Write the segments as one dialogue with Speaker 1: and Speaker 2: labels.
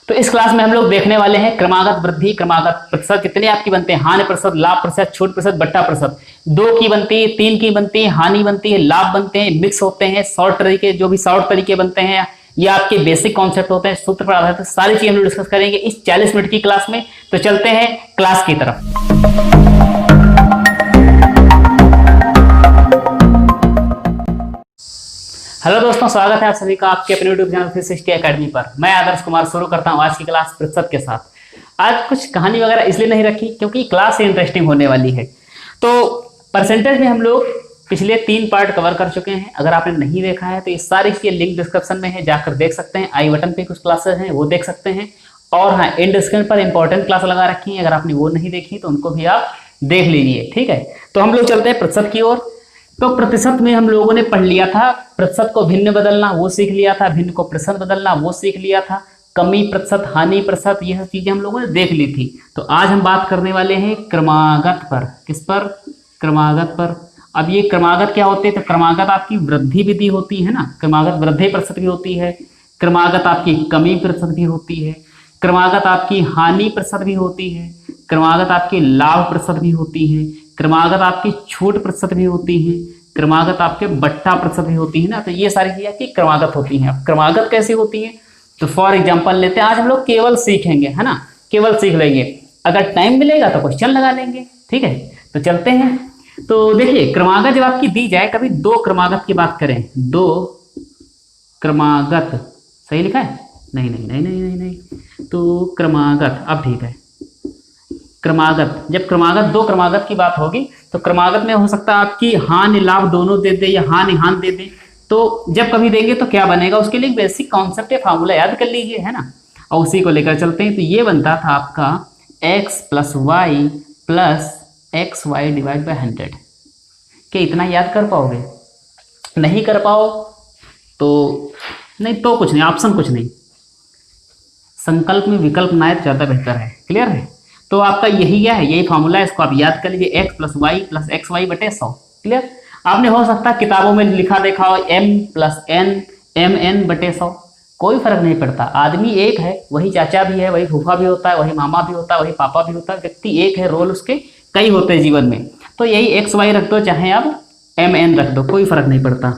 Speaker 1: तो इस क्लास में हम लोग देखने वाले हैं क्रमागत वृद्धि, क्रमागत प्रतिशत कितने आपकी बनते हैं, हानि प्रतिशत, लाभ प्रतिशत, छूट प्रतिशत, बट्टा प्रतिशत। 2 की बनती है, 3 की बनती है, हानि बनती है, लाभ बनते हैं, मिक्स होते हैं, शॉर्ट तरीके जो भी शॉर्ट तरीके बनते हैं, ये आपके बेसिक कॉन्सेप्ट होते हैं, सूत्र पर आधारित सारी चीजें हम लोग डिस्कस करेंगे इस 40 मिनट की क्लास में। तो चलते हैं क्लास की तरफ। हेलो दोस्तों, स्वागत है आप सभी का आपके अपने यूट्यूब चैनल 360 एकेडमी पर। मैं आदर्श कुमार शुरू करता हूं आज की क्लास प्रतिशत के साथ। आज कुछ कहानी वगैरह इसलिए नहीं रखी क्योंकि क्लास इंटरेस्टिंग होने वाली है। तो परसेंटेज में हम लोग पिछले 3 पार्ट कवर कर चुके हैं। अगर आपने नहीं देखा है तो ये सारी चीजें लिंक डिस्क्रिप्शन में है, जाकर देख सकते हैं। आई बटन पे कुछ क्लासेस हैं वो देख सकते हैं, और हाँ, एंड स्क्रीन पर इंपॉर्टेंट क्लास लगा रखी है, अगर आपने वो नहीं देखी तो उनको भी आप देख लीजिए। ठीक है, तो हम लोग चलते हैं प्रतिशत की ओर। तो प्रतिशत में हम लोगों ने पढ़ लिया था प्रतिशत को भिन्न बदलना, वो सीख लिया था, भिन्न को प्रतिशत बदलना वो सीख लिया था, कमी प्रतिशत, हानि प्रतिशत, यह चीजें हम लोगों ने देख ली थी। तो आज हम बात करने वाले हैं क्रमागत पर। किस पर? क्रमागत पर। अब ये क्रमागत क्या होते हैं? तो क्रमागत आपकी वृद्धि विधि होती है ना, क्रमागत वृद्धि प्रतिशत भी होती है, क्रमागत आपकी कमी प्रतिशत भी होती है, क्रमागत आपकी हानि प्रतिशत भी होती है, क्रमागत आपकी लाभ प्रतिशत भी होती है, क्रमागत आपकी छूट प्रतिशत भी होती है, क्रमागत आपके बट्टा प्रतिशत भी होती है ना। तो ये सारी चीजें की क्रमागत होती हैं। अब क्रमागत कैसी होती है? तो फॉर एग्जांपल लेते हैं, आज हम लोग केवल सीखेंगे, है ना, केवल सीख लेंगे। अगर टाइम मिलेगा तो क्वेश्चन लगा लेंगे। ठीक है, तो चलते हैं। तो देखिए, क्रमागत जब आपकी दी जाए, कभी 2 क्रमागत की बात करें, 2 क्रमागत, सही लिखा है? नहीं नहीं नहीं नहीं नहीं नहीं, तो क्रमागत, अब ठीक है। क्रमागत, जब क्रमागत 2 क्रमागत की बात होगी तो क्रमागत में हो सकता है आपकी हानि लाभ दोनों दे दे या हानि हान दे दे। तो जब कभी देंगे तो क्या बनेगा, उसके लिए बेसिक कॉन्सेप्ट या फार्मूला याद कर लीजिए, है ना, और उसी को लेकर चलते हैं। तो ये बनता था आपका x + y + xy divide by 100। क्या इतना याद कर पाओगे? नहीं कर पाओ तो नहीं, तो कुछ नहीं, ऑप्शन कुछ नहीं, संकल्प में विकल्प ना आए ज्यादा बेहतर है। क्लियर है? तो आपका यही क्या है, यही फॉर्मूला है, इसको आप याद कर लीजिए, x + y + xy / 100। क्लियर? आपने हो सकता है किताबों में लिखा देखा हो m + n mn / 100, कोई फर्क नहीं पड़ता। आदमी एक है, वही चाचा भी है, वही फूफा भी होता है, वही मामा भी होता है, वही पापा भी होता है। व्यक्ति एक है, रोल उसके कई होते हैं जीवन में। तो यही xy रख दो, चाहे आप mn रख दो, कोई फर्क नहीं पड़ता।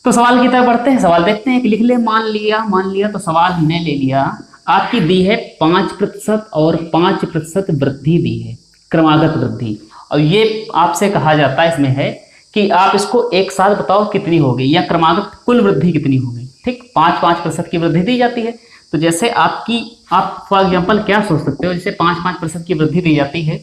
Speaker 1: तो सवाल की तरफ बढ़ते हैं। सवाल देखते हैं, लिख ले। मान लिया तो सवाल हमने ले लिया, आपकी दी है 5% और 5% वृद्धि दी है, क्रमागत वृद्धि। और ये आपसे कहा जाता है इसमें है कि आप इसको एक साथ बताओ कितनी होगी, या क्रमागत कुल वृद्धि कितनी होगी। ठीक, 5% की वृद्धि दी जाती है। तो जैसे आप फॉर एग्जांपल क्या सोच सकते हो, जैसे 5% की वृद्धि दी जाती है,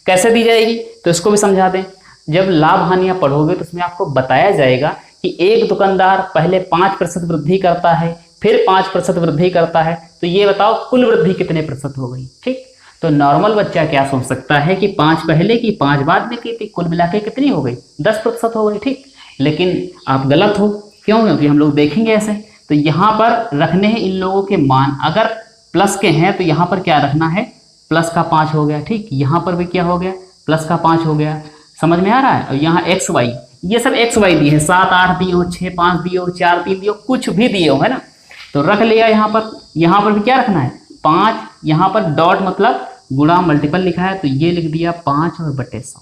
Speaker 1: कैसे दी जाएगी तो इसको भी समझा दें। जब लाभ हानियां पढ़ोगे तो उसमें आपको बताया जाएगा कि एक दुकानदार पहले 5% वृद्धि करता है, फिर 5% वृद्धि करता है, तो ये बताओ कुल वृद्धि कितने प्रतिशत हो गई। ठीक, तो नॉर्मल बच्चा क्या सोच सकता है कि 5 पहले की 5 बाद में की थी, कुल मिला के कितनी हो गई, 10% हो गई। ठीक, लेकिन आप गलत हो। क्यों? क्योंकि हम लोग देखेंगे ऐसे। तो यहाँ पर रखने हैं इन लोगों के मान, अगर प्लस के हैं तो यहाँ पर क्या रखना है, प्लस का 5 हो गया। ठीक, यहाँ पर भी क्या हो गया, प्लस का 5 हो गया। समझ में आ रहा है? और यहाँ एक्स वाई, ये सब एक्स वाई दिए हैं, 7 8 दिए हो, 6 5 दिए हो, 4 3 दिए हो, कुछ भी दिए हो, है ना। तो रख लिया यहाँ पर भी क्या रखना है, 5। यहाँ पर डॉट मतलब गुणा मल्टीपल लिखा है, तो ये लिख दिया 5 और बटे 100,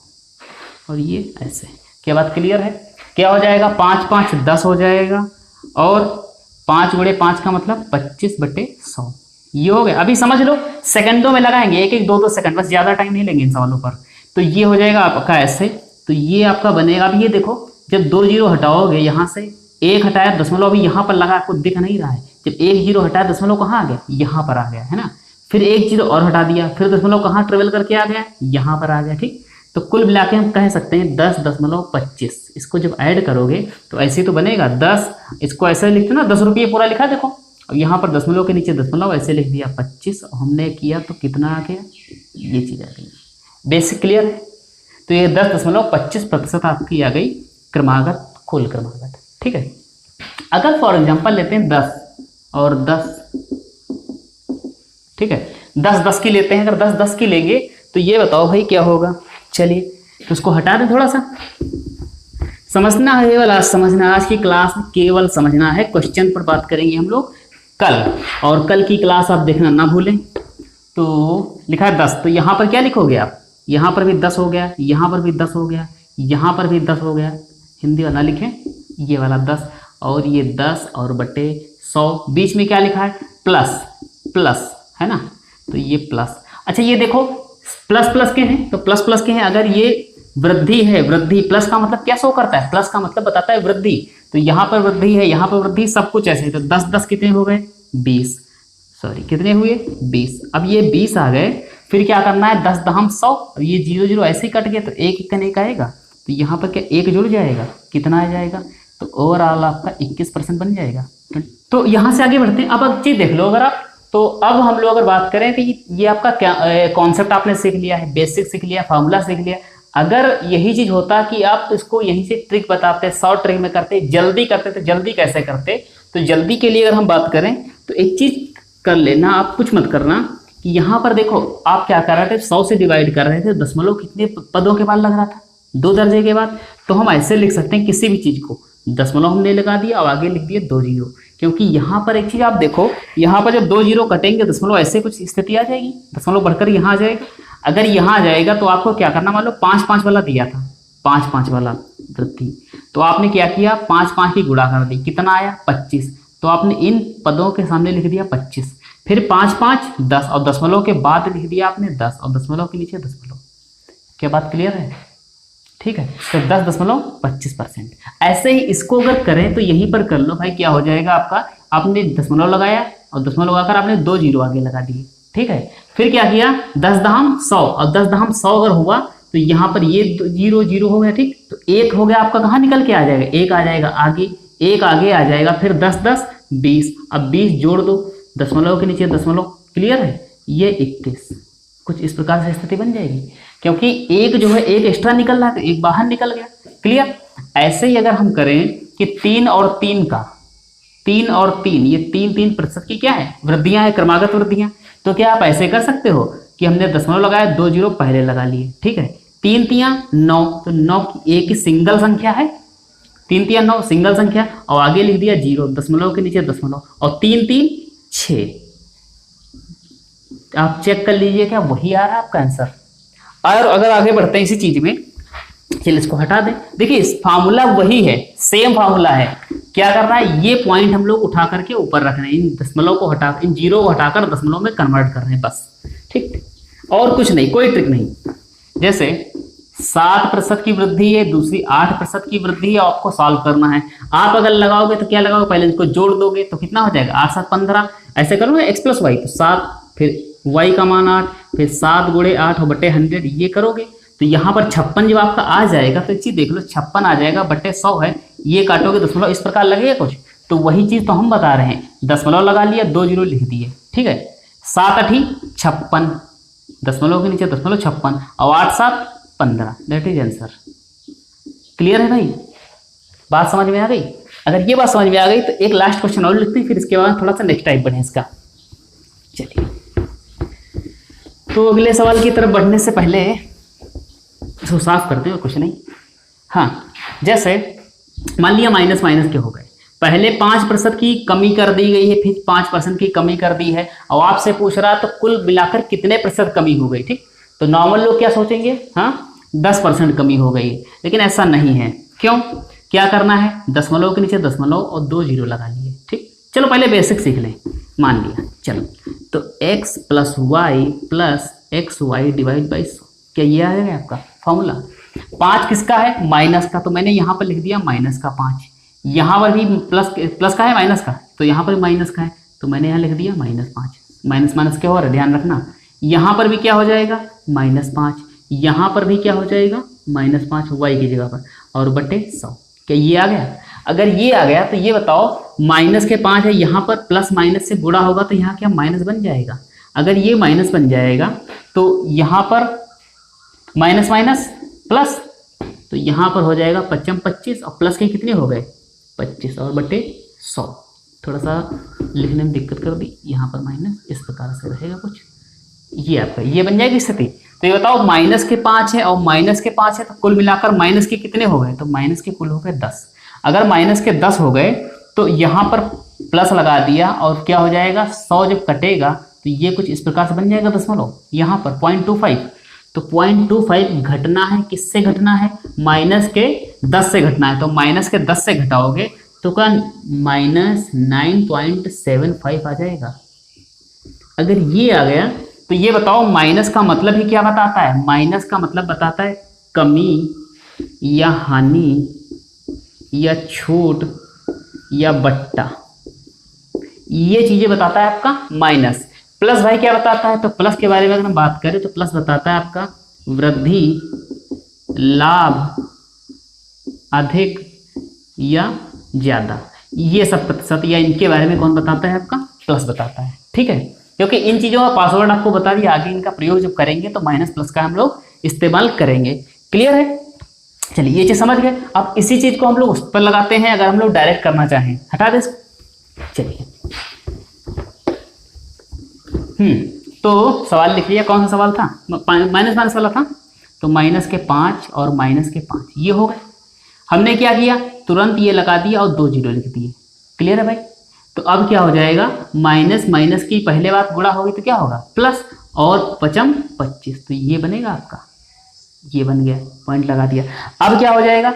Speaker 1: और ये ऐसे। क्या बात क्लियर है? क्या हो जाएगा, 5 5 10 हो जाएगा, और 5 × 5 का मतलब 25/100। ये हो गया। अभी समझ लो, सेकंडों में लगाएंगे, 1 1 2 2 सेकंड, बस ज्यादा टाइम नहीं लेंगे इन सवालों पर। तो ये हो जाएगा आपका ऐसे। तो ये आपका बनेगा, अब ये देखो, जब 2 0 हटाओगे, यहाँ से 1 हटाया, दशमलव अभी यहाँ पर लगा, आपको दिख नहीं रहा है। जब 1 0 हटाया, दशमलव कहाँ आ गया, यहाँ पर आ गया, है ना। फिर 1 0 और हटा दिया, फिर दशमलव कहाँ ट्रेवल करके आ गया, यहाँ पर आ गया। ठीक, तो कुल मिला के हम कह सकते हैं 10.25। इसको जब ऐड करोगे तो ऐसे तो बनेगा 10, इसको ऐसे लिखते ना, 10 रुपये पूरा लिखा देखो, और यहाँ पर दशमलव के नीचे दशमलव ऐसे लिख दिया 25, और हमने किया तो कितना आ गया, ये चीज़ आ गई। बेसिक क्लियर है? तो ये 10.25% आपकी आ गई क्रमागत, कुल क्रमागत। ठीक है, अगर फॉर एग्जांपल लेते हैं 10 और 10, ठीक है, 10 10 की लेते हैं। अगर 10 10 की लेंगे तो ये बताओ भाई क्या होगा। चलिए, तो उसको हटा दें, थोड़ा सा समझना है केवल, आज समझना, आज की क्लास में केवल समझना है। क्वेश्चन पर बात करेंगे हम लोग, कल, और कल की क्लास आप देखना ना भूलें। तो लिखा है 10, तो यहाँ पर क्या लिखोगे आप, यहाँ पर भी 10 हो गया, यहाँ पर भी 10 हो गया, यहाँ पर भी 10 हो गया, हिंदी वाला लिखें ये वाला 10, और ये 10 और बटे 100, बीच में क्या लिखा है प्लस, प्लस है ना, तो ये प्लस। अच्छा ये देखो प्लस प्लस के हैं, तो प्लस प्लस के हैं, अगर ये वृद्धि है, वृद्धि प्लस का मतलब क्या शो करता है, प्लस का मतलब बताता है वृद्धि, तो यहाँ पर वृद्धि है, यहाँ पर वृद्धि, सब कुछ ऐसे है। तो 10 10 कितने हो गए 20, सॉरी कितने हुए 20। अब ये 20 आ गए, फिर क्या करना है 10 दहम 100, ये 0 0 ऐसे ही कट गए, तो एक एक एक आएगा, तो यहाँ पर क्या एक जुड़ जाएगा, कितना आ जाएगा, तो ओवरऑल आपका 21% बन जाएगा। तो यहाँ से आगे बढ़ते हैं। अब चीज देख लो अगर आप, तो अब हम लोग अगर बात करें तो ये आपका क्या कॉन्सेप्ट आपने सीख लिया है, बेसिक सीख लिया, फार्मूला सीख लिया। अगर यही चीज होता कि आप इसको यहीं से ट्रिक बताते, शॉर्ट ट्रिक में करते, जल्दी करते, तो जल्दी कैसे करते, तो जल्दी के लिए अगर हम बात करें तो एक चीज कर लेना, आप कुछ मत करना कि यहाँ पर देखो आप क्या कर रहे थे, 100 से डिवाइड कर रहे थे, दशमलव कितने पदों के बाद लग रहा था, 2 दर्जे के बाद। तो हम ऐसे लिख सकते हैं किसी भी चीज को, दशमलव हमने लगा दिया और आगे लिख दिए 2 जीरो, क्योंकि यहाँ पर एक चीज आप देखो, यहाँ पर जब 2 जीरो कटेंगे दशमलव ऐसे कुछ स्थिति आ जाएगी, दशमलव बढ़कर यहाँ आ जाएगा। अगर यहाँ आ जाएगा तो आपको क्या करना, मान लो 5 5 वाला दिया था, 5 5 वाला वृद्धि, तो आपने क्या किया 5 5 की गुणा कर दी, कितना आया 25, तो आपने इन पदों के सामने लिख दिया 25, फिर 5 5 10 और दशमलव के बाद लिख दिया आपने 10 और दशमलव के नीचे दशमलव। क्या बात क्लियर है? ठीक है, तो 10.25%। ऐसे ही इसको अगर करें तो यहीं पर कर लो भाई, क्या हो जाएगा आपका, आपने दशमलव लगाया और दशमलव लगाकर आपने 2 जीरो आगे लगा दिए। ठीक है, फिर क्या किया 10 दहम 100, और 10 दहम 100 अगर हुआ तो यहाँ पर ये 0 0 हो गया। ठीक, तो 1 हो गया आपका, कहाँ निकल के आ जाएगा, 1 आ जाएगा आगे, 1 आगे आ जाएगा, फिर 10 10 20, अब 20 जोड़ दो, दशमलव के नीचे दशमलव। क्लियर है, ये 21, कुछ इस प्रकार से स्थिति बन जाएगी, क्योंकि एक जो है एक एक्स्ट्रा निकल रहा है, एक बाहर निकल गया। क्लियर। ऐसे ही अगर हम करें कि 3 और 3 का, 3 और 3, ये 3% की क्या है वृद्धियां है, क्रमागत वृद्धियां। तो क्या आप ऐसे कर सकते हो कि हमने दशमलव लगाया, 2 जीरो पहले लगा लिए। ठीक है, 3 3 9, तो 9 एक ही सिंगल संख्या है, 3 3 9 सिंगल संख्या, और आगे लिख दिया 0, दशमलव के नीचे दशमलव, और 3 3 6। आप चेक कर लीजिए क्या वही आ रहा है आपका आंसर। और अगर आगे बढ़ते हैं इसी चीज में, चलिए इसको हटा दें। देखिए फार्मूला वही है, सेम फार्मूला है। क्या करना है, ये पॉइंट हम लोग उठा करके ऊपर रख रहे हैं, इन दशमलव को हटा, इन जीरो को हटाकर दशमलव में कन्वर्ट कर रहे हैं बस। ठीक, और कुछ नहीं, कोई ट्रिक नहीं। जैसे 7% की वृद्धि है, दूसरी 8% की वृद्धि है, आपको सॉल्व करना है। आप अगर लगाओगे तो क्या लगाओगे, पहले इसको जोड़ दोगे तो कितना हो जाएगा 8 7 15, ऐसे करोगे x + y, तो 7, फिर y का मान 8, फिर 7 × 8 बटे 100, ये करोगे तो यहाँ पर 56 जब आपका आ जाएगा, तो एक चीज देख लो, 56 आ जाएगा बटे 100 है, ये काटोगे दशमलव, इस प्रकार लगेगा कुछ। तो वही चीज तो हम बता रहे हैं, दशमलव लगा लिया, 2 जीरो लिख दिए। ठीक है, 7 8 56, दशमलव के नीचे दशमलव 56, और 8 7 15, दैट इज आंसर। क्लियर है भाई, बात समझ में आ गई? अगर ये बात समझ में आ गई तो एक लास्ट क्वेश्चन और लिखते हैं, फिर इसके बाद थोड़ा सा नेक्स्ट टाइप बढ़े इसका। चलिए, तो अगले सवाल की तरफ बढ़ने से पहले इसको साफ करते हैं, कुछ नहीं। हाँ, जैसे मान लिया माइनस माइनस के हो गए, पहले 5% की कमी कर दी गई है, फिर 5% की कमी कर दी है, और आपसे पूछ रहा तो कुल मिलाकर कितने प्रतिशत कमी हो गई। ठीक, तो नॉर्मल लोग क्या सोचेंगे, हाँ 10% कमी हो गई, लेकिन ऐसा नहीं है। क्यों? क्या करना है, दशमलव के नीचे दशमलव और 2 जीरो लगा लिए। ठीक, चलो पहले बेसिक सीख लें। मान लिया, चलो तो x + y + xy divide by 100, क्या ये आ जाएगा आपका फॉर्मूला। 5 किसका है, माइनस का, तो मैंने यहाँ पर लिख दिया माइनस का 5, यहाँ पर भी प्लस का है माइनस का, तो यहाँ पर भी माइनस का है, तो मैंने यहाँ लिख दिया -5। माइनस माइनस क्या हो रहा है, ध्यान रखना, यहाँ पर भी क्या हो जाएगा -5, यहाँ पर भी क्या हो जाएगा -5 y की जगह पर, और बटे 100। क्या ये आ गया? अगर ये आ गया तो ये बताओ, माइनस के 5 है, यहाँ पर प्लस माइनस से गुणा होगा तो यहाँ क्या माइनस बन जाएगा। अगर ये माइनस बन जाएगा तो यहाँ पर माइनस माइनस प्लस, तो यहाँ पर हो जाएगा 25 25, और प्लस के कितने हो गए 25, और बटे 100। थोड़ा सा लिखने में दिक्कत कर दी, यहाँ पर माइनस, इस प्रकार से रहेगा कुछ, ये आपका ये बन जाएगी स्थिति। तो ये बताओ माइनस के 5 है और माइनस के 5 है, तो कुल मिलाकर माइनस के कितने हो गए, तो माइनस के कुल हो गए 10। अगर माइनस के 10 हो गए तो यहाँ पर प्लस लगा दिया और क्या हो जाएगा, 100 जब कटेगा तो ये कुछ इस प्रकार से बन जाएगा दशमलव, यहाँ पर 0.25। तो 0.25 घटना है, किससे घटना है, माइनस के 10 से घटना है। तो माइनस के 10 से घटाओगे तो क्या -9.75 आ जाएगा। अगर ये आ गया तो ये बताओ माइनस का मतलब ही क्या बताता है, माइनस का मतलब बताता है कमी या हानि या छूट या बट्टा, ये चीजें बताता है आपका माइनस। प्लस भाई क्या बताता है, तो प्लस के बारे में अगर हम बात करें तो प्लस बताता है आपका वृद्धि, लाभ, अधिक या ज्यादा, ये सब प्रतिशत या इनके बारे में कौन बताता है, आपका प्लस बताता है। ठीक है, क्योंकि इन चीजों का पासवर्ड आपको बता दिया, आगे इनका प्रयोग जब करेंगे तो माइनस प्लस का हम लोग इस्तेमाल करेंगे। क्लियर है, चलिए ये चीज समझ गए। अब इसी चीज को हम लोग उस पर लगाते हैं अगर हम लोग डायरेक्ट करना चाहें। हटा दे इसको। चलिए तो सवाल लिख लिया, कौन सा सवाल था, माइनस वाला था। तो माइनस के 5 और माइनस के 5 ये हो गए। हमने क्या किया, तुरंत ये लगा दिया और 2 जीरो लिख दिए। क्लियर है भाई। तो अब क्या हो जाएगा, माइनस माइनस की पहले बात गुणा होगी तो क्या होगा, प्लस, और 5 25, तो ये बनेगा आपका, ये बन गया, पॉइंट लगा दिया। अब क्या हो जाएगा,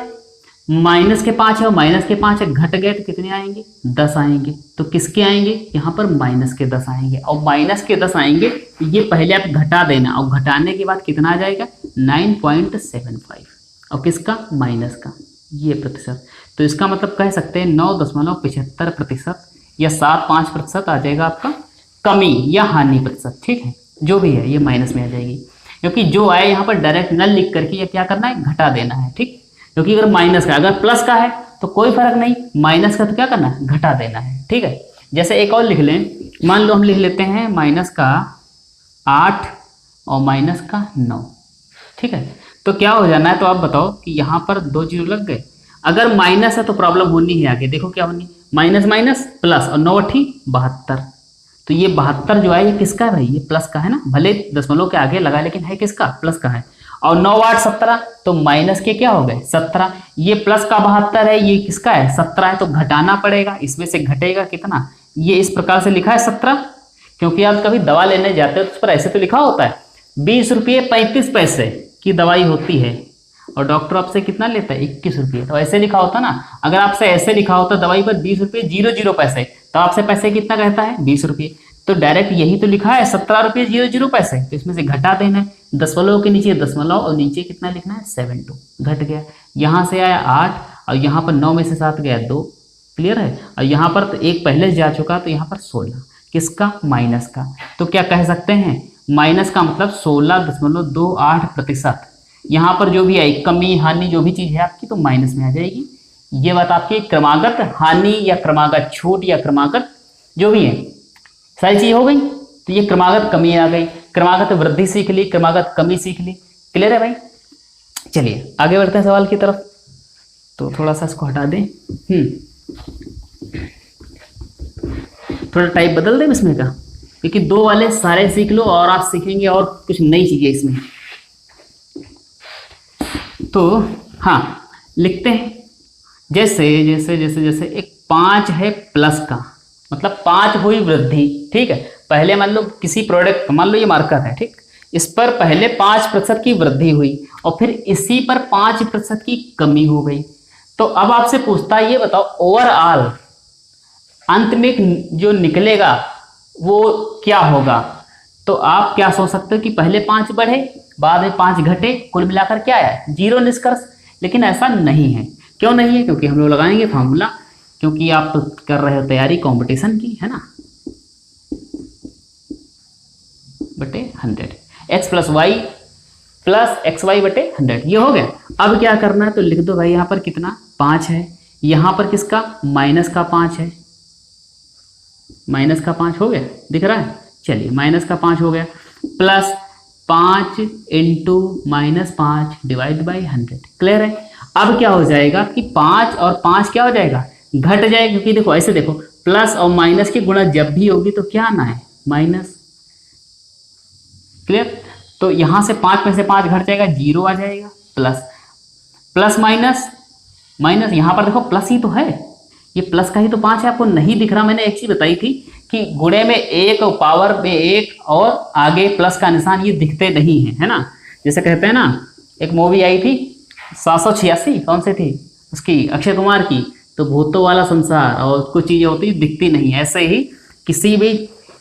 Speaker 1: माइनस के 5 है और माइनस के 5 है, घट गए तो कितने आएंगे, 10 आएंगे। तो किसके आएंगे, यहाँ पर माइनस के 10 आएंगे, और माइनस के 10 आएंगे तो ये पहले आप घटा देना, और घटाने के बाद कितना आ जाएगा 9.75, और किसका, माइनस का, ये प्रतिशत। तो इसका मतलब कह सकते हैं 9.75% या 7.5% आ जाएगा आपका कमी या हानि प्रतिशत। ठीक है, जो भी है ये माइनस में आ जाएगी, क्योंकि जो आए यहाँ पर डायरेक्ट नल लिख करके ये क्या करना है, घटा देना है। ठीक, क्योंकि अगर माइनस का, अगर प्लस का है तो कोई फर्क नहीं, माइनस का तो क्या करना है, घटा देना है। ठीक है, जैसे एक और लिख लें, मान लो हम लिख लेते हैं माइनस का 8 और माइनस का 9। ठीक है, तो क्या हो जाना है, तो आप बताओ कि यहाँ पर 2 जीरो लग गए। अगर माइनस है तो प्रॉब्लम होनी है आगे, देखो क्या होनी, माइनस माइनस प्लस, और 9 8 72। तो ये 72 जो है ये किसका है भाई, ये प्लस का है ना, भले दशमलव के आगे लगा लेकिन है किसका, प्लस का है। और 9 8 17, तो माइनस के क्या हो गए 17, ये प्लस का 72 है, ये किसका है 17 है, तो घटाना पड़ेगा, इसमें से घटेगा कितना, ये इस प्रकार से लिखा है 17। क्योंकि आप कभी दवा लेने जाते हो तो उस पर ऐसे तो लिखा होता है 20 रुपये 35 पैसे की दवाई होती है, और डॉक्टर आपसे कितना लेता है 21 रुपये, तो ऐसे लिखा होता ना। अगर आपसे ऐसे लिखा होता दवाई पर 20 रुपये 00 पैसे, तो आपसे पैसे कितना कहता है 20 रुपये, तो डायरेक्ट यही तो लिखा है 17 रुपये 00 पैसे, तो इसमें से घटा देना है, दशमलव के नीचे दशमलव और नीचे कितना लिखना है 72, घट गया। यहाँ से आया 8 और यहाँ पर 9 में से 7 गया 2। क्लियर है, और यहाँ पर तो एक पहले से जा चुका, तो यहाँ पर 16, किसका, माइनस का। तो क्या कह सकते हैं, माइनस का मतलब 16.28%। यहाँ पर जो भी आई कमी हानि जो भी चीज़ है आपकी, तो माइनस में आ जाएगी। ये बात आपकी क्रमागत हानि या क्रमागत छूट या क्रमागत जो भी है सारी चीज हो गई। तो ये क्रमागत कमी आ गई, क्रमागत वृद्धि सीख ली, क्रमागत कमी सीख ली। क्लियर है भाई, चलिए आगे बढ़ते हैं सवाल की तरफ। तो थोड़ा सा इसको हटा दें, थोड़ा टाइप बदल दें इसमें का, क्योंकि 2 वाले सारे सीख लो और आप सीखेंगे और कुछ नई चीजें इसमें। तो हाँ लिखते हैं, जैसे जैसे जैसे जैसे एक 5 है प्लस का, मतलब 5 हुई वृद्धि। ठीक है, पहले मान लो किसी प्रोडक्ट, मान लो ये मार्कर है, ठीक, इस पर पहले 5% की वृद्धि हुई और फिर इसी पर 5% की कमी हो गई। तो अब आपसे पूछता है, ये बताओ ओवरऑल अंत में जो निकलेगा वो क्या होगा। तो आप क्या सोच सकते हो कि पहले 5 बढ़े, बाद में 5 घटे, कुल मिलाकर क्या आया 0 निष्कर्ष। लेकिन ऐसा नहीं है। क्यों नहीं है, क्योंकि हम लोग लगाएंगे फार्मूला, क्योंकि आप तो कर रहे हो तैयारी कंपटीशन की, है ना, बटे 100, x plus Y plus X Y बटे 100, ये हो गया। अब क्या करना है, तो लिख दो भाई यहाँ पर कितना 5 है, यहाँ पर किसका माइनस का 5 है, माइनस का 5 हो गया, दिख रहा है। चलिए माइनस का 5 हो गया, plus 5 into -5 divide by 100। Clear है। अब क्या हो जाएगा कि 5 और 5 क्या हो जाएगा, घट जाएगा, क्योंकि देखो ऐसे देखो, प्लस और माइनस की गुणा जब भी होगी तो क्या आना है माइनस। क्लियर। तो यहां से 5 में से 5 घट जाएगा, 0 आ जाएगा, प्लस प्लस माइनस माइनस, यहां पर देखो प्लस ही तो है, ये प्लस का ही तो 5 है, आपको नहीं दिख रहा। मैंने एक चीज बताई थी कि गुणे में 1 और पावर में 1 और आगे प्लस का निशान ये दिखते नहीं है, है ना। जैसे कहते हैं ना, एक मूवी आई थी 786, कौन सी थी उसकी, अक्षय कुमार की, तो भूतों वाला संसार, और कुछ चीजें होती दिखती नहीं। ऐसे ही किसी भी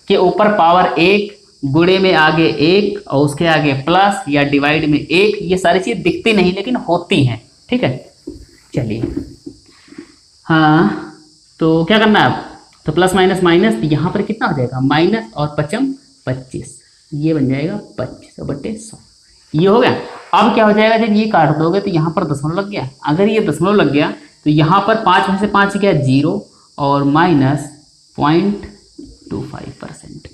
Speaker 1: के ऊपर पावर 1, गुणे में आगे 1 और उसके आगे प्लस या डिवाइड में 1, ये सारी चीज दिखती नहीं लेकिन होती हैं, ठीक है। चलिए, हाँ तो क्या करना है अब, तो प्लस माइनस माइनस, यहाँ पर कितना हो जाएगा, माइनस और 5 25, ये बन जाएगा 25/100, ये हो गया। अब क्या हो जाएगा, जब ये काट दोगे तो यहाँ पर दशमलव लग गया। अगर ये दशमलव लग गया तो यहाँ पर 5 में से 5 गया 0 और माइनस 0.25%,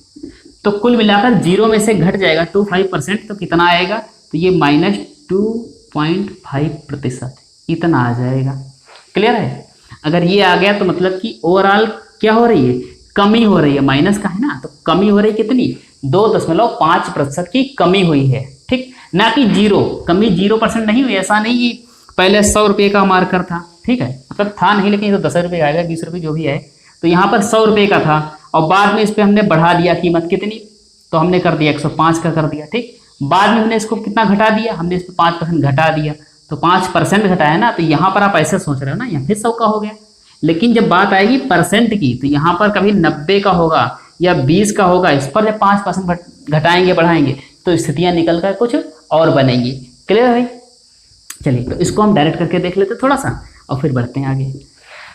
Speaker 1: तो कुल मिलाकर 0 में से घट जाएगा 25%, तो कितना आएगा, तो ये -2.5% इतना आ जाएगा। क्लियर है। अगर ये आ गया तो मतलब कि ओवरऑल क्या हो रही है, कमी हो रही है, माइनस का है ना, तो कमी हो रही है कितनी, 2.5% की कमी हुई है, ठीक, ना कि 0। कमी 0% नहीं हुई, ऐसा नहीं कि पहले 100 रुपये का मार्कर था, ठीक है, मतलब था नहीं, लेकिन ये तो 10 रुपये आएगा, 20 रुपये जो भी है, तो यहाँ पर 100 रुपये का था और बाद में इस पर हमने बढ़ा दिया कीमत कितनी, तो हमने कर दिया 105 का कर दिया, ठीक। बाद में हमने इसको कितना घटा दिया, हमने इस पर 5% घटा दिया, तो 5% घटाया ना, तो यहाँ पर आप ऐसे सोच रहे हो ना, यहाँ फिर 100 का हो गया। लेकिन जब बात आएगी परसेंट की, तो यहाँ पर कभी 90 का होगा या 20 का होगा, इस पर जब 5% घटाएंगे बढ़ाएंगे तो स्थितियाँ निकल कर कुछ और बनेंगी। क्लियर है। चलिए, तो इसको हम डायरेक्ट करके देख लेते थोड़ा सा और फिर बढ़ते हैं आगे।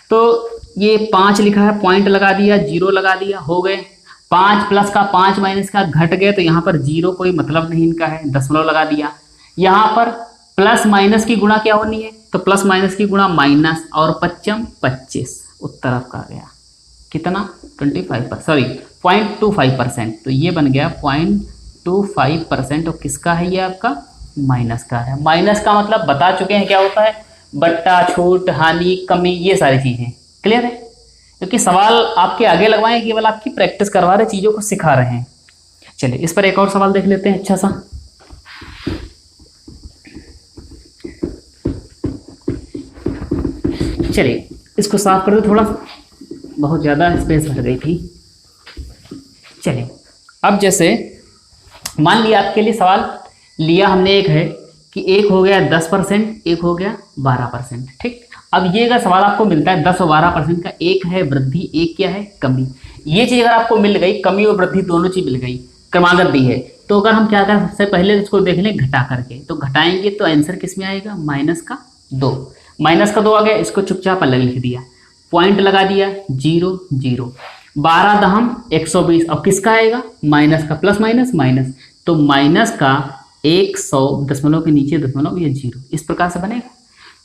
Speaker 1: तो ये 5 लिखा है, पॉइंट लगा दिया, 0 लगा दिया, हो गए। 5 प्लस का 5 माइनस का घट गए, तो यहाँ पर 0 कोई मतलब नहीं इनका है, दशमलव लगा दिया। यहाँ पर प्लस माइनस की गुणा क्या होनी है, तो प्लस माइनस की गुणा माइनस और 5 25, उत्तर आपका आ गया कितना, 0.25%, तो ये बन गया 0.25%। और किसका है ये, आपका माइनस का है। माइनस का मतलब बता चुके हैं क्या होता है, बट्टा, छूट, हानि, कमी, ये सारी चीजें। क्लियर है। क्योंकि सवाल आपके आगे लगवाए, केवल आपकी प्रैक्टिस करवा रहे, चीजों को सिखा रहे हैं। चलिए, इस पर एक और सवाल देख लेते हैं अच्छा सा। चलिए, इसको साफ कर दो थोड़ा, बहुत ज़्यादा स्पेस भर गई थी। चलिए, अब जैसे मान लिया आपके लिए सवाल लिया हमने एक है कि एक हो गया 10%, एक हो गया 12%, ठीक। अब ये अगर सवाल आपको मिलता है 10 और 12% का, एक है वृद्धि, एक क्या है कमी, ये चीज़ अगर आपको मिल गई, कमी और वृद्धि दोनों चीज़ मिल गई, क्रमागत दी है, तो अगर हम क्या करें, सबसे पहले इसको देख लें घटा करके, तो घटाएंगे तो आंसर किस में आएगा, -2। -2 आ गया, इसको चुपचाप अलग लिख दिया, पॉइंट लगा दिया, 0 0, 12 दहम 120, अब किसका आएगा, माइनस का, प्लस माइनस माइनस, तो माइनस का 100 दशमलव के नीचे दशमलव, ये 0, इस प्रकार से बनेगा।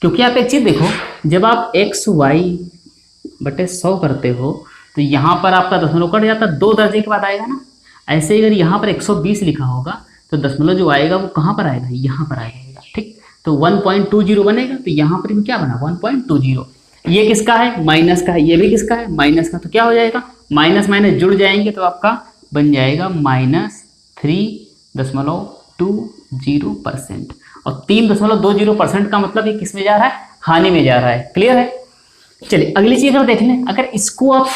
Speaker 1: क्योंकि आप एक चीज़ देखो, जब आप xy/100 करते हो तो यहाँ पर आपका दशमलव कट जाता है, 2 दर्जे के बाद आएगा ना। ऐसे ही अगर यहाँ पर 120 लिखा होगा तो दशमलव जो आएगा वो कहाँ पर आएगा, यहाँ पर आ जाएगा, ठीक। तो 1.20 बनेगा, तो यहाँ पर क्या बना 1.20। ये किसका है, माइनस का है, ये भी किसका है, माइनस का, तो क्या हो जाएगा, माइनस माइनस जुड़ जाएंगे तो आपका बन जाएगा -3.20%। और 3.20% का मतलब ये किस में जा रहा है, हानि में जा रहा है। क्लियर है। चलिए, अगली चीज अगर देख लें, अगर इसको आप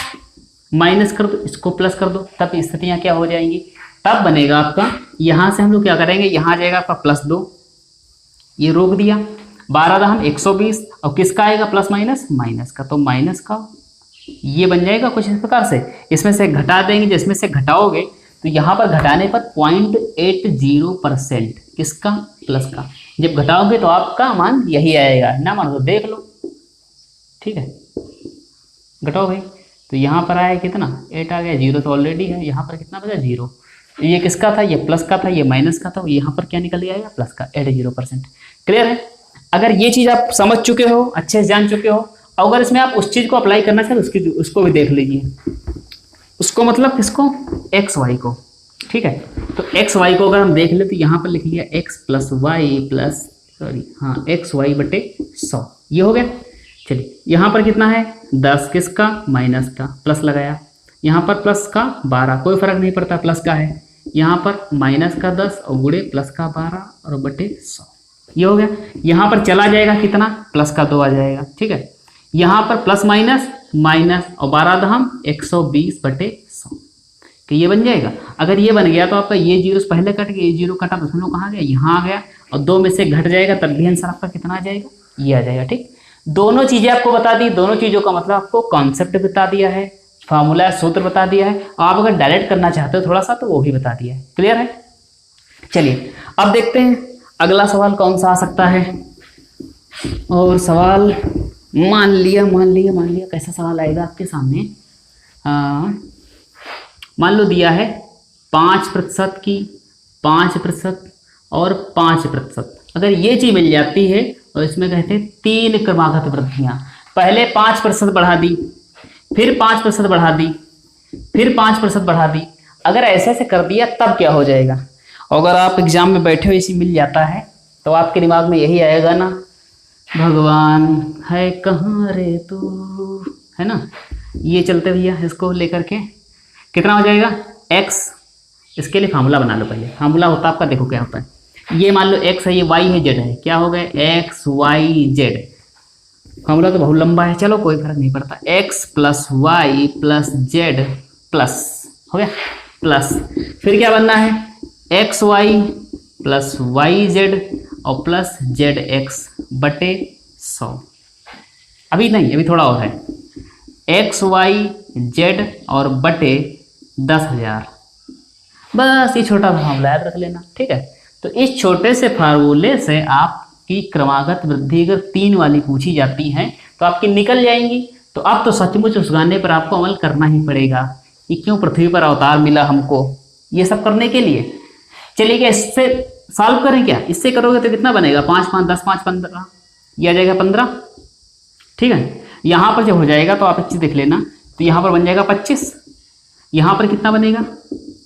Speaker 1: माइनस कर दो, इसको प्लस कर दो, तब स्थितियां क्या हो जाएंगी, तब बनेगा आपका, यहां से हम लोग क्या करेंगे, यहां आ जाएगा आपका +2, ये रोक दिया, 12 दहम 120, और किसका आएगा, प्लस माइनस माइनस का, तो माइनस का ये बन जाएगा कुछ इस प्रकार से। इसमें से घटा देंगे, जिसमें से घटाओगे तो यहाँ पर घटाने पर 0.80%, किसका, प्लस का, जब घटाओगे तो आपका मान यही आएगा ना, मान तो देख लो, ठीक है। घटाओ भाई, तो यहाँ पर आया कितना, 8 आ गया, 0 तो ऑलरेडी है, यहाँ पर कितना बचा 0, ये किसका था, ये प्लस का था, ये माइनस का था, यहाँ पर क्या निकल आएगा, प्लस का, 80%। क्लियर है। अगर ये चीज़ आप समझ चुके हो, अच्छे से जान चुके हो, और अगर इसमें आप उस चीज़ को अप्लाई करना चाहे तो उसको भी देख लीजिए, उसको मतलब किसको, एक्स वाई को, ठीक है। तो एक्स वाई को अगर हम देख ले तो यहाँ पर लिख लिया x + y एक्स वाई बटे 100, ये हो गया। चलिए, यहाँ पर कितना है, 10 किसका, माइनस का, प्लस लगाया, यहाँ पर प्लस का 12, कोई फर्क नहीं पड़ता, प्लस का है, यहाँ पर माइनस का 10 और गुणे प्लस का 12 और बटे 100, ये हो गया। यहाँ पर चला जाएगा कितना, प्लस का 2 आ जाएगा, ठीक है। यहाँ पर प्लस माइनस माइनस और 12 दहम 120/100, कि ये बन जाएगा। अगर ये बन गया तो आपका ये जीरो पहले कट गया, ये जीरो कटा दशमलव कहाँ गया, यहाँ आ गया, और 2 में से घट जाएगा, तब भी आंसर आपका कितना आ जाएगा, ये आ जाएगा। ठीक, दोनों चीज़ें आपको बता दी, दोनों चीज़ों का मतलब आपको कॉन्सेप्ट बता दिया है, फार्मूला सूत्र बता दिया है, और आप अगर डायरेक्ट करना चाहते हो थोड़ा सा तो वो भी बता दिया है। क्लियर है? चलिए अब देखते हैं अगला सवाल कौन सा आ सकता है। और सवाल मान लिया कैसा सवाल आएगा आपके सामने। मान लो दिया है 5% की 5% और 5%। अगर ये चीज़ मिल जाती है और इसमें कहते हैं 3 क्रमागत वृद्धियाँ, पहले 5% बढ़ा दी, फिर 5% बढ़ा दी, फिर 5% बढ़ा दी। अगर ऐसे से कर दिया तब क्या हो जाएगा? अगर आप एग्जाम में बैठे हो इसी मिल जाता है तो आपके दिमाग में यही आएगा ना, भगवान है कहाँ रे तू, है ना? ये चलते भैया इसको लेकर के कितना हो जाएगा x। इसके लिए फार्मूला बना लो पहले। फार्मूला होता है आपका, देखो क्या होता है, ये मान लो x है, ये y है, z है, क्या हो गए x y z। फार्मूला तो बहुत लंबा है, चलो कोई फर्क नहीं पड़ता। x plus Y plus Z plus हो गया प्लस, फिर क्या बनना है X Y plus Y Z और प्लस जेड एक्स बटे 100। अभी नहीं, अभी थोड़ा और है, एक्स वाई जेड और बटे 10,000। बस ये छोटा फार्मूला याद रख लेना, ठीक है? तो इस छोटे से फार्मूले से आपकी क्रमागत वृद्धि अगर 3 वाली पूछी जाती है तो आपकी निकल जाएंगी। तो अब तो सचमुच उस गाने पर आपको अमल करना ही पड़ेगा कि क्यों पृथ्वी पर अवतार मिला हमको, ये सब करने के लिए। चलिए क्या इससे सॉल्व करें? क्या इससे करोगे तो कितना बनेगा, 5 5 10 5 15, ये आ जाएगा 15। ठीक है, यहाँ पर जब हो जाएगा तो आप एक चीज़ देख लेना, तो यहाँ पर बन जाएगा 25, यहाँ पर कितना बनेगा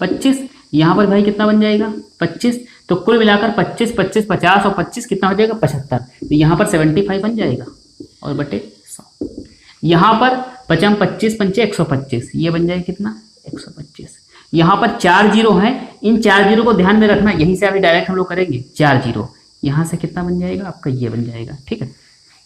Speaker 1: 25, यहाँ पर भाई कितना बन जाएगा 25। तो कुल मिलाकर 25 25 50 और 25 कितना हो जाएगा 75। तो यहाँ पर 75 बन जाएगा और बटे 100। यहाँ पर 25 25 पंचे 125, ये बन जाएगा कितना 125। यहाँ पर 4 जीरो हैं, इन 4 जीरो को ध्यान में रखना, यहीं से अभी डायरेक्ट हम लोग करेंगे। 4 जीरो यहाँ से कितना बन जाएगा आपका, ये बन जाएगा। ठीक है,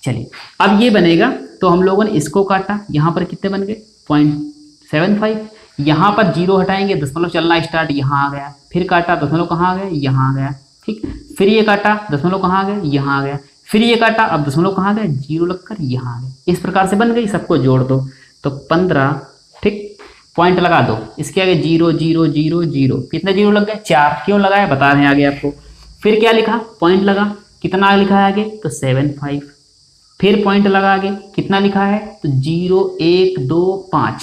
Speaker 1: चलिए अब ये बनेगा तो हम लोगों ने इसको काटा, यहाँ पर कितने बन गए 0.75। यहाँ पर जीरो हटाएंगे, दशमलव चलना स्टार्ट, यहाँ आ गया, फिर काटा दशमलव कहाँ आ गया, यहाँ आ गया। ठीक, फिर ये काटा दशमलव कहाँ आ गया, यहाँ आ गया, फिर ये काटा, अब दशमलव कहाँ आ गया, जीरो लगकर यहाँ आ गया। इस प्रकार से बन गई, सबको जोड़ दो तो 15। ठीक, पॉइंट लगा दो, इसके आगे 0 0 0 0, कितने जीरो लग गए 4। क्यों लगाया बता रहे हैं आगे आपको। फिर क्या लिखा, पॉइंट लगा, कितना लिखा है आगे तो 75। फिर पॉइंट लगा आगे, कितना लिखा है तो 0 1 2 5,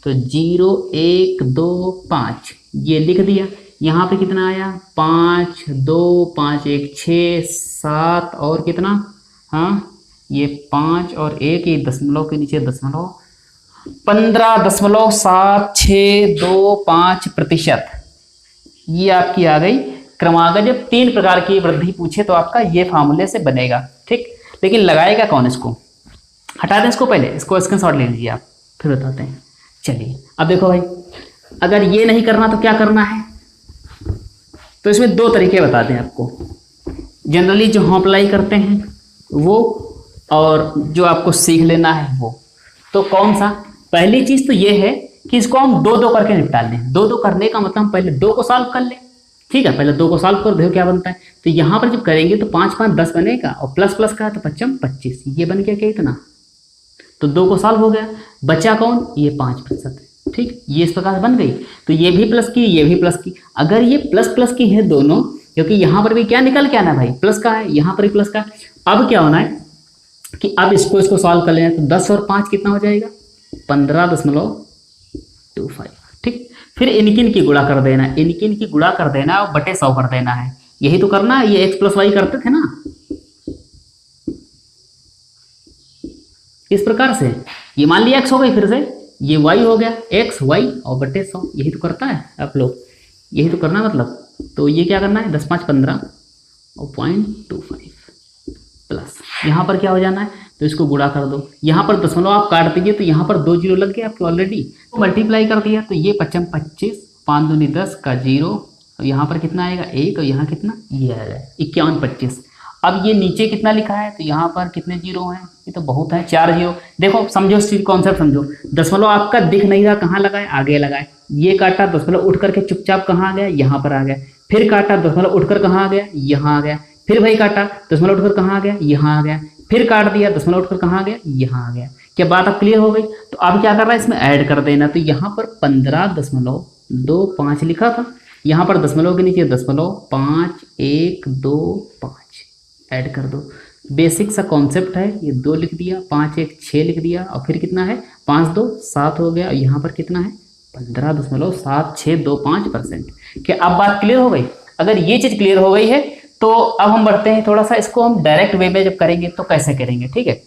Speaker 1: तो 0 1 2 5 ये लिख दिया। यहाँ पे कितना आया 5 2 5 1 6 7 और कितना, हाँ ये 5 और 1, ये दशमलव के नीचे दशमलव, 15.7625%। ये आपकी आ गई क्रमागत। जब 3 प्रकार की वृद्धि पूछे तो आपका ये फार्मूले से बनेगा। ठीक, लेकिन लगाएगा कौन इसको, हटा दें इसको, पहले इसको स्क्रीनशॉट ले लीजिए आप, फिर बताते हैं। चलिए अब देखो भाई, अगर ये नहीं करना तो क्या करना है, तो इसमें 2 तरीके बता दें आपको। जनरली जो हम अप्लाई करते हैं वो, और जो आपको सीख लेना है वो। तो कौन सा, पहली चीज़ तो ये है कि इसको हम 2 करके निपटा लें। 2 करने का मतलब हम पहले 2 को सॉल्व कर लें। ठीक है, पहले 2 को सॉल्व कर देखो क्या बनता है। तो यहाँ पर जब करेंगे तो 5 5 10 बनेगा, और प्लस प्लस का है तो 25 25, ये बन गया क्या इतना, तो 2 को सॉल्व हो गया। बचा कौन, ये 5%। ठीक, ये इस प्रकार से बन गई। तो ये भी प्लस की, ये भी प्लस की। अगर ये प्लस प्लस की है दोनों, क्योंकि यहाँ पर भी क्या निकल के आना भाई, प्लस का है, यहाँ पर भी प्लस का। अब क्या होना है कि अब इसको सॉल्व कर लेना, तो 10 और 5 कितना हो जाएगा 15.25। ठीक, फिर इनकिन की गुणा कर देना, इनकिन की गुणा कर देना और बटे 100 कर देना है। यही तो करना है, ये x प्लस वाई करते थे ना इस प्रकार से। ये मान लिया x हो गई, फिर से ये y हो गया, x y और बटे 100। यही तो करता है आप लोग, यही तो करना मतलब। तो ये क्या करना है 10 5 15 और 0.25 प्लस, यहाँ पर क्या हो जाना है तो इसको गुणा कर दो। यहाँ पर दशमलव आप काट दीजिए तो यहाँ पर 2 जीरो लग गए आपके ऑलरेडी, तो मल्टीप्लाई कर दिया। तो ये 25 25 5 दूनी 10 का 0, और यहाँ पर कितना आएगा 1, और यहाँ कितना ये आएगा 51 25। अब ये नीचे कितना लिखा है, तो यहाँ पर कितने जीरो हैं, ये तो बहुत है, 4 जीरो। देखो समझो इस चीज कॉन्सेप्ट समझो, दशमलव आपका दिख नहीं रहा, कहाँ लगाए, आगे लगाए। ये काटा दशमलव उठ करके चुपचाप कहाँ आ गया, यहाँ पर आ गया। फिर काटा दशमलव उठकर कहाँ आ गया, यहाँ आ गया। फिर वही काटा दशमलव उठकर कहाँ आ गया, यहाँ आ गया। फिर काट दिया दशमलव उठकर कहाँ आ गया, यहाँ आ गया। क्या बात अब क्लियर हो गई? तो अब क्या कर रहा है, इसमें ऐड कर देना। तो यहाँ पर 15.25 लिखा था, यहाँ पर दशमलव के नीचे 0.5 1 2 5 ऐड कर दो। बेसिक सा कॉन्सेप्ट है, ये 2 लिख दिया, 5 1 6 लिख दिया, और फिर कितना है 5 2 7 हो गया, और यहाँ पर कितना है 15.7625%। क्या अब बात क्लियर हो गई? अगर ये चीज़ क्लियर हो गई है तो अब हम बढ़ते हैं थोड़ा सा, इसको हम डायरेक्ट वे में जब करेंगे तो कैसे करेंगे, ठीक है।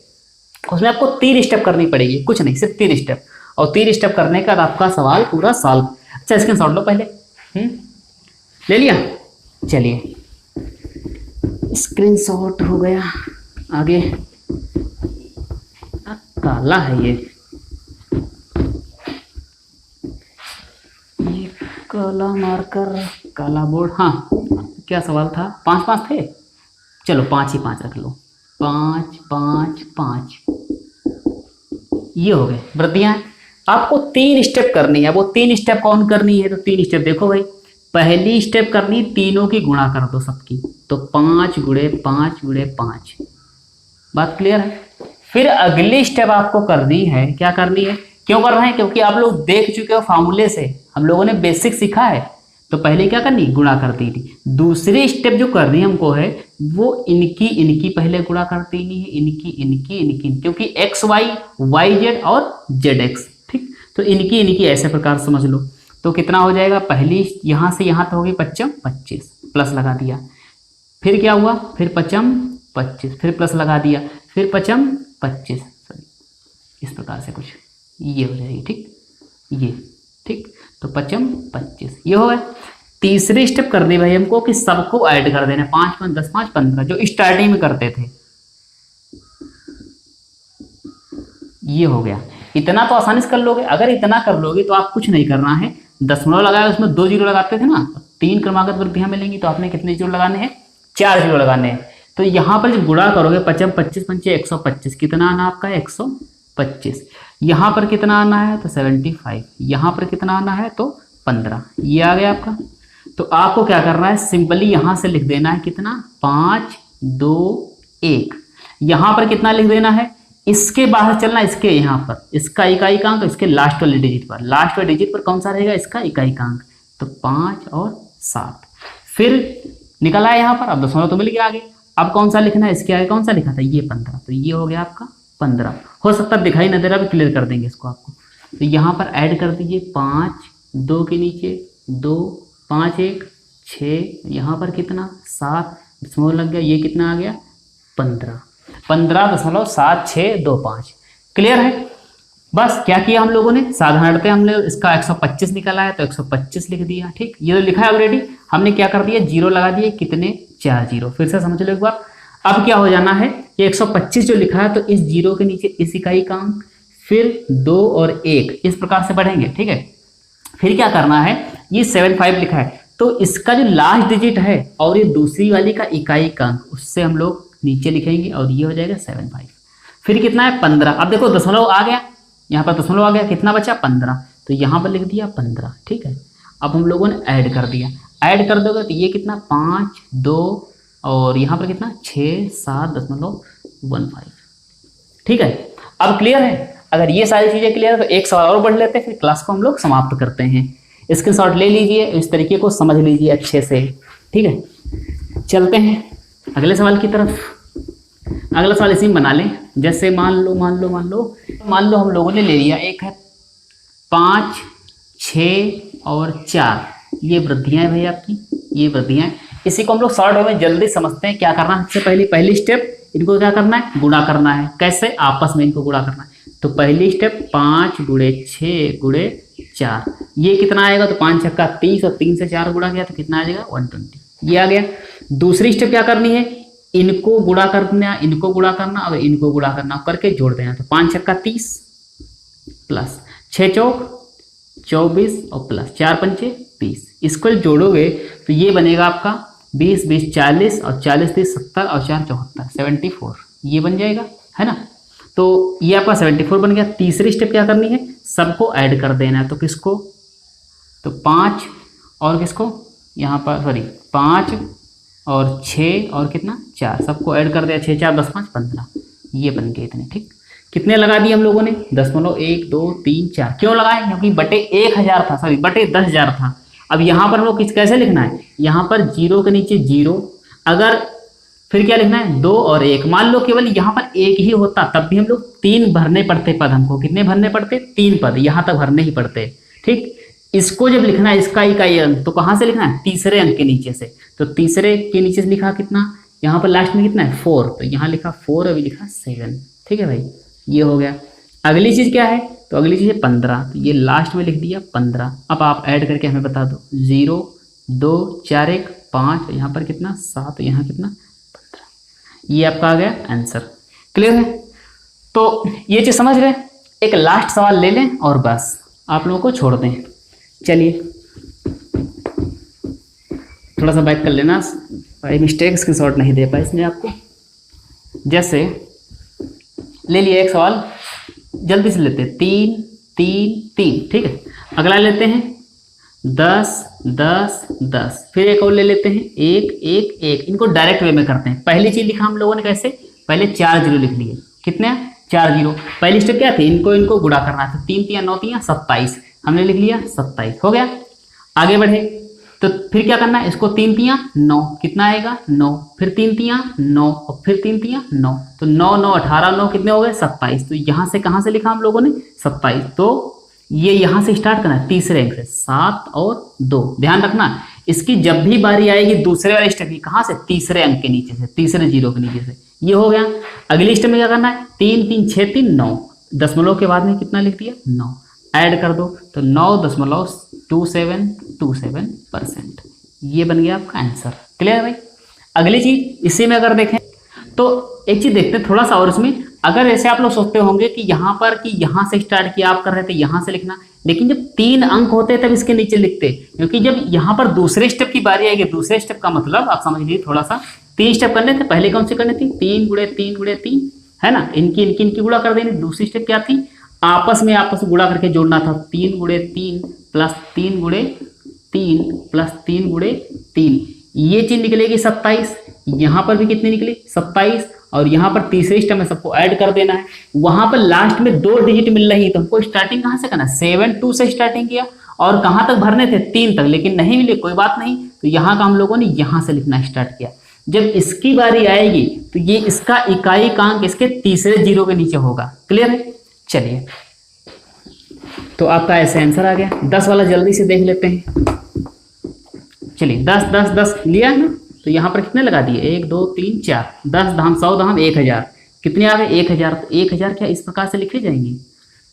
Speaker 1: उसमें आपको 3 स्टेप करनी पड़ेगी, कुछ नहीं, सिर्फ 3 स्टेप, और 3 स्टेप करने का आपका सवाल पूरा सॉल्व। अच्छा स्क्रीनशॉट लो पहले, ले लिया, चलिए स्क्रीनशॉट हो गया। आगे काला है ये काला मार्कर, काला बोर्ड। हाँ क्या सवाल था, 5 5 थे, चलो 5 ही 5 रख लो, 5 5 5 ये हो गए वृद्धियाँ। आपको 3 स्टेप करनी है, वो 3 स्टेप कौन करनी है, तो 3 स्टेप देखो भाई। पहली स्टेप करनी, तीनों की गुणा कर दो सबकी, तो 5 गुणे 5 गुणे 5। बात क्लियर है? फिर अगली स्टेप आपको करनी है, क्या करनी है, क्यों कर रहे हैं, क्योंकि आप लोग देख चुके हो फार्मूले से, हम लोगों ने बेसिक सीखा है। तो पहले क्या करनी, गुणा करती थी। दूसरी स्टेप जो करनी हमको है, वो इनकी पहले गुणा करती नहीं है, इनकी, क्योंकि एक्स वाई, वाई जेड और जेड एक्स, ठीक। तो इनकी ऐसे प्रकार समझ लो। तो कितना हो जाएगा, पहली यहाँ से यहाँ तक होगी 25 25 प्लस लगा दिया, फिर क्या हुआ, फिर 25 25 फिर प्लस लगा दिया, फिर 25 25 सॉरी इस प्रकार से कुछ ये हो जाएगी, ठीक, ये ठीक। तो 25 25 ये हो गए। तीसरी स्टेप करनी भाई हमको कि सबको ऐड कर देना, 5 5 10 5 15 जो स्टार्टिंग में करते थे, ये हो गया। इतना तो आसानी से कर लोगे। अगर इतना कर लोगे तो आप कुछ नहीं करना है, दशमलव लगाया उसमें 2 जीरो लगाते थे ना, 3 क्रमागत वृद्धियां मिलेंगी, तो आपने कितने जीरो लगाने हैं, 4 जीरो लगाने हैं। तो यहाँ पर जब गुणा करोगे 25 25 5 125, कितना आना आपका 125। यहाँ पर कितना आना है, तो 75। यहाँ पर कितना आना है, तो 15। ये आ गया आपका। तो आपको क्या करना है, सिंपली यहाँ से लिख देना है कितना, 5 2 1। यहाँ पर कितना लिख देना है, इसके बाहर चलना, इसके यहाँ पर इसका इकाई का अंक, इसके लास्ट वाले डिजिट पर, लास्ट वाले डिजिट पर कौन सा रहेगा, इसका इकाई का अंक, तो 5 और 7। फिर निकल आया यहाँ पर, अब दशमलव तो मिल गया आगे। अब कौन सा लिखना है, इसके आगे कौन सा लिखा था, ये 15। तो ये हो गया आपका 15। हो सकता है दिखाई न दे रहा, भी क्लियर कर देंगे इसको आपको। तो यहाँ पर ऐड कर दीजिए 5 2 के नीचे 2 5 1 6, यहाँ पर कितना 7 दशमलव लग गया, ये कितना आ गया 15.7625। क्लियर है? बस क्या किया हम लोगों ने, साधारणतः हमने इसका 125 निकाला है तो 125 लिख दिया, ठीक। ये तो लिखा है ऑलरेडी, हमने क्या कर दिया, जीरो लगा दिए, कितने 4 जीरो। फिर से समझ लो एक बार। अब क्या हो जाना है, ये 125 जो लिखा है, तो इस जीरो के नीचे इस इकाई का अंक, फिर 2 और 1 इस प्रकार से बढ़ेंगे, ठीक है। फिर क्या करना है, ये 75 लिखा है, तो इसका जो लास्ट डिजिट है और ये दूसरी वाली का इकाई का अंक, उससे हम लोग नीचे लिखेंगे और ये हो जाएगा 75। फिर कितना है 15। अब देखो दशमलव आ गया, यहाँ पर दशमलव आ गया, कितना बचा 15, तो यहाँ पर लिख दिया 15, ठीक है। अब हम लोगों ने ऐड कर दिया, ऐड कर दोगे तो ये कितना 5 2 और यहाँ पर कितना 6 7.15, ठीक है। अब क्लियर है? अगर ये सारी चीज़ें क्लियर है तो एक सवाल और बढ़ लेते हैं, फिर क्लास को हम लोग समाप्त करते हैं। स्क्रीनशॉट ले लीजिए, इस तरीके को समझ लीजिए अच्छे से, ठीक है। चलते हैं अगले सवाल की तरफ। अगला सवाल इसी में बना लें, जैसे मान लो हम लोगों ने ले लिया, एक है 5 6 और 4, ये वृद्धियाँ हैं भाई आपकी, ये वृद्धियाँ हैं। इसी को हम लोग शॉर्ट में जल्दी समझते हैं। क्या करना है, सबसे पहली स्टेप इनको क्या करना है, गुणा करना है। कैसे, आपस में इनको गुणा करना है। तो पहली स्टेप 5 गुणे 6 गुणे 4, ये कितना आएगा, तो 5 छक्का 30 और 3 से 4 गुणा किया तो कितना आ जाएगा 120, ये आ गया। दूसरी स्टेप क्या करनी है, इनको गुणा करना, इनको गुणा करना और इनको गुणा करना, करके जोड़ देना। तो 5 छक्का 30 प्लस 6 चौक 24 और प्लस 4 पंचे 20, इसको जोड़ोगे तो ये बनेगा आपका 20 20 40 और 40 30 70 और 4 74 74, ये बन जाएगा, है ना। तो ये आपका 74 बन गया। तीसरी स्टेप क्या करनी है, सबको ऐड कर देना है। तो किसको, तो 5 और किसको, यहाँ पर सॉरी 5 और 6 और कितना 4, सबको ऐड कर दिया। 6 4 10 5 15, ये बन गए इतने। ठीक, कितने लगा दिए हम लोगों ने, 1 2 3 4। क्यों लगाए, क्योंकि बटे 1000 था, सॉरी बटे 10,000 था। अब यहाँ पर हम लोग कैसे लिखना है, यहाँ पर 0 के नीचे 0, अगर फिर क्या लिखना है 2 और 1। मान लो केवल यहाँ पर 1 ही होता तब भी हम लोग 3 भरने पड़ते पद, हमको कितने भरने पड़ते, 3 पद यहाँ तक भरने ही पड़ते। ठीक, इसको जब लिखना है इसका इकाई अंक, तो कहाँ से लिखना है, तीसरे अंक के नीचे से। तो तीसरे के नीचे से लिखा कितना, यहाँ पर लास्ट में कितना है 4, तो यहाँ लिखा 4, अभी लिखा 7। ठीक है भाई, ये हो गया। अगली चीज क्या है, तो अगली चीज है 15, तो ये लास्ट में लिख दिया 15। अब आप ऐड करके हमें बता दो, 0 2 4 1 5, यहाँ पर कितना 7, यहाँ कितना 15। ये आपका आ गया आंसर। क्लियर है, तो ये चीज समझ रहे हैं। एक लास्ट सवाल ले लें और बस आप लोगों को छोड़ दें। चलिए थोड़ा सा बैक कर लेना भाई, मिस्टेक स्क्रीनशॉट नहीं दे पाए इसने आपको। जैसे ले लिया एक सवाल, जल्दी से लेते हैं, 3 3 3। ठीक है, अगला लेते हैं 10 10 10, फिर एक और ले लेते हैं 1 1 1। इनको डायरेक्ट वे में करते हैं। पहली चीज लिखा हम लोगों ने कैसे, पहले 4 जीरो लिख लिए। कितने, 4 जीरो। पहली स्टेप क्या थी, इनको गुणा करना था। 3 3 9 3 27, हमने लिख लिया 27, हो गया। आगे बढ़े तो फिर क्या करना है, इसको 3 3 9, कितना आएगा 9, फिर 3 3 9 और फिर 3 3 9, तो 9 9 18 9 कितने हो गए 27। तो यहाँ से कहाँ से लिखा हम लोगों ने 27, तो ये यहाँ से स्टार्ट करना है तीसरे अंक से, 7 और 2। ध्यान रखना, इसकी जब भी बारी आएगी दूसरे वाले स्टेप की, कहाँ से, तीसरे अंक के नीचे से, तीसरे जीरो के नीचे से। ये हो गया। अगली स्टेप में क्या करना है, 3 3 6 3 9, दशमलव के बाद में कितना लिख दिया 9, ऐड कर दो तो 9.27%। ये बन गया आपका आंसर। क्लियर है भाई। अगली चीज इसी में अगर देखें तो एक चीज देखते हैं थोड़ा सा और इसमें। अगर ऐसे आप लोग सोचते होंगे कि यहाँ पर कि यहाँ से स्टार्ट किया, आप कर रहे थे यहाँ से लिखना, लेकिन जब 3 अंक होते तब इसके नीचे लिखते, क्योंकि जब यहाँ पर दूसरे स्टेप की बारी आएगी, दूसरे स्टेप का मतलब आप समझ लीजिए थोड़ा सा, 3 स्टेप करने थे। पहले कौन सी करनी थी, 3 गुणे 3 गुणे 3, है ना, इनकी गुणा कर देनी। दूसरी स्टेप क्या थी, आपस में गुणा करके जोड़ना था। 3 गुणे 3 प्लस 3 गुणे 3 प्लस 3 गुणे 3, ये चीज निकलेगी 27। यहाँ पर भी कितनी निकली 27, और यहाँ पर तीसरे स्टेप में सबको ऐड कर देना है। वहां पर लास्ट में 2 डिजिट मिल रही है, तो हमको स्टार्टिंग कहाँ से करना है, 7 2 से स्टार्टिंग किया, और कहाँ तक भरने थे 3 तक, लेकिन नहीं मिले, कोई बात नहीं। तो यहाँ का हम लोगों ने यहाँ से लिखना स्टार्ट किया। जब इसकी बारी आएगी तो ये इसका इकाई का अंक इसके तीसरे जीरो के नीचे होगा। क्लियर है। चलिए तो आपका ऐसे आंसर आ गया। 10 वाला जल्दी से देख लेते हैं। चलिए 10 10 10 लिया है ना, तो यहाँ पर कितने लगा दिए, 1 2 3 4, 10 दहम 100 दहम 1000, कितने आ गए 1000। तो 1000 क्या इस प्रकार से लिखे जाएंगे,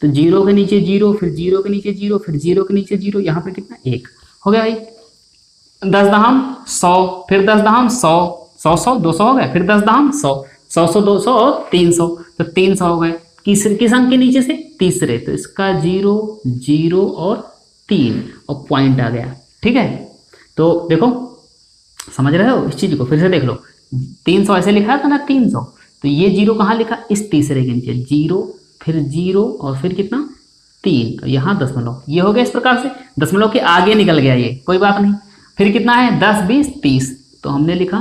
Speaker 1: तो जीरो के नीचे जीरो, फिर जीरो के नीचे जीरो, फिर जीरो के नीचे जीरो, यहाँ पर कितना 1 हो गया भाई। 10 दहम 100, फिर 10 दहम 100, 100 100 200 हो गए, फिर 10 दहम 100, 100 100 200 और 300, तो 300 हो गए। किस अंक के नीचे से, तीसरे, तो इसका 0 0 और 3 और पॉइंट आ गया। ठीक है, तो देखो समझ रहे हो इस चीज को, फिर से देख लो। 300 ऐसे लिखा था ना 300, तो ये 0 कहाँ लिखा, इस तीसरे के नीचे 0, फिर 0 और फिर कितना 3, तो यहाँ दशमलव, ये हो गया इस प्रकार से। दशमलव के आगे निकल गया ये, कोई बात नहीं। फिर कितना है 10 20 30, तो हमने लिखा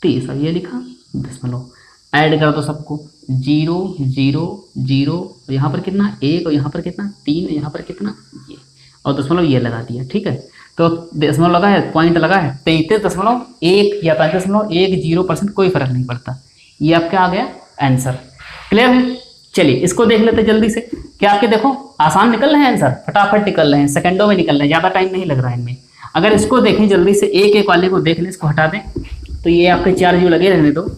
Speaker 1: 30, अब ये लिखा दशमलव, ऐड कर दो सबको, 0 0 0, यहाँ पर कितना 1 और यहाँ पर कितना 3, यहाँ पर कितना ये, और दशमलव ये लगा दिया। ठीक है, तो दशमलव लगा है, पॉइंट लगा है 33.1 या 35.10%, कोई फर्क नहीं पड़ता। ये आपका आ गया आंसर। क्लियर है। चलिए इसको देख लेते जल्दी से। क्या आपके देखो आसान निकल रहे हैं आंसर, फटाफट निकल रहे हैं, सेकंडों में निकल रहे हैं, ज़्यादा टाइम नहीं लग रहा है इनमें। अगर इसको देखें जल्दी से, एक एक वाले को देख लें, इसको हटा दें, तो ये आपके 4 जीरो लगे रहने दो।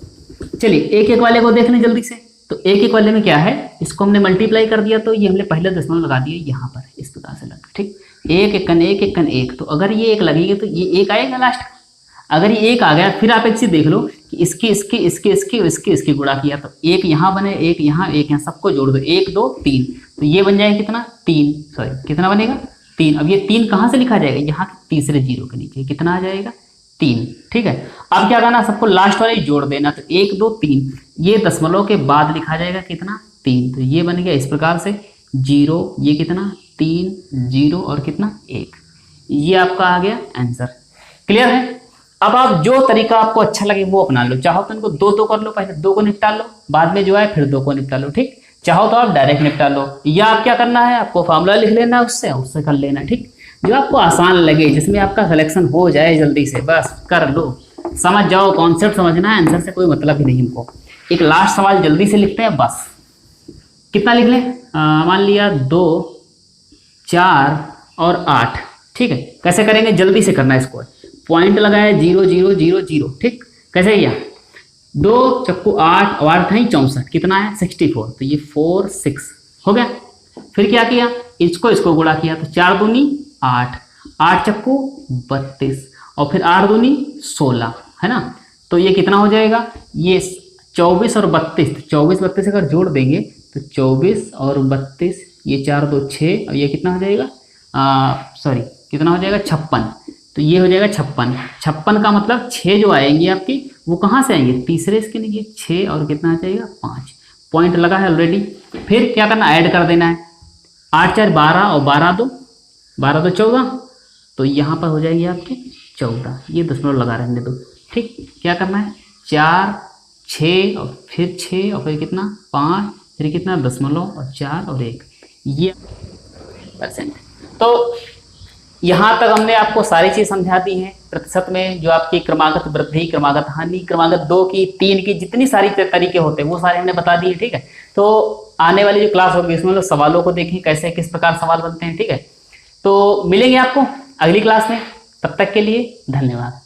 Speaker 1: चलिए एक एक वाले को देख लें जल्दी से। तो एक एक वाले में क्या है, इसको हमने मल्टीप्लाई कर दिया, तो ये हमने पहले दशमलव लगा दिया यहाँ पर, इस प्रकार से लगा। ठीक, 1 1 1 1 1, तो अगर ये 1 लगेगी तो ये 1 आएगा लास्ट। अगर ये 1 आ गया, फिर आप एक चीज देख लो कि इसकी गुणा किया, तो 1 यहाँ बने, 1 यहाँ, 1 यहाँ, सबको जोड़ दो, 1 2 3, तो ये बन जाएगा कितना 3, सॉरी कितना बनेगा 3। अब ये 3 कहाँ से लिखा जाएगा, यहाँ के तीसरे जीरो के नीचे, कितना आ जाएगा 3। ठीक है, अब क्या करना, सबको लास्ट वाले जोड़ देना। तो 1 2 3, ये दशमलव के बाद लिखा जाएगा कितना 3। तो ये बन गया इस प्रकार से 0, ये कितना 3 0 और कितना 1, ये आपका आ गया आंसर। क्लियर है। अब आप जो तरीका आपको अच्छा लगे वो अपना लो। चाहो तो इनको 2 कर लो, पहले 2 को निपटा लो, बाद में जो है फिर 2 को निपटा लो। ठीक, चाहो तो आप डायरेक्ट निपटा लो, या आप क्या करना है, आपको फॉर्मूला लिख लेना है, उससे कर लेना। ठीक, जो आपको आसान लगे, जिसमें आपका सिलेक्शन हो जाए जल्दी से, बस कर लो। समझ जाओ, कॉन्सेप्ट समझना है, आंसर से कोई मतलब ही नहीं हमको। एक लास्ट सवाल जल्दी से लिखते हैं बस। कितना लिख लें, मान लिया 2 4 और 8। ठीक है, कैसे करेंगे, जल्दी से करना है इसको। पॉइंट लगाया 0 0 0 0। ठीक, कैसे किया, 2 चक्कू 8 और 8 है 64, कितना है 64। तो ये 4 6 हो गया। फिर क्या किया, इसको गुणा किया, तो 4 दूनी 8, 8 चक्कू 32 और फिर 8 दूनी 16, है ना। तो ये कितना हो जाएगा, ये 24 और 32, 24 32 अगर जोड़ देंगे तो 24 और 32, ये 4 2 6 और ये कितना हो जाएगा, सॉरी कितना हो जाएगा 56। तो ये हो जाएगा 56। 56 का मतलब 6 जो आएंगे आपकी वो कहाँ से आएंगे, तीसरे इसके नीचे 6 और कितना आ जाएगा 5। पॉइंट लगा है ऑलरेडी। फिर क्या करना, ऐड कर देना है, 8 4 12 और 12 2 14। तो यहाँ पर हो जाएगी आपकी 14, ये दशमलव लगा रहने दो। ठीक, क्या करना है, 4 6 और फिर 6 और फिर कितना 5, फिर कितना दशमलव और 4 और 1, ये %। तो यहाँ तक हमने आपको सारी चीज़ समझा दी हैं। प्रतिशत में जो आपकी क्रमागत वृद्धि, क्रमागत हानि, क्रमागत 2 की 3 की जितनी सारी तरीके होते हैं वो सारे हमने बता दिए। ठीक है, तो आने वाली जो क्लास होगी उसमें लोग सवालों को देखें कैसे किस प्रकार सवाल बनते हैं। ठीक है, तो मिलेंगे आपको अगली क्लास में, तब तक के लिए धन्यवाद।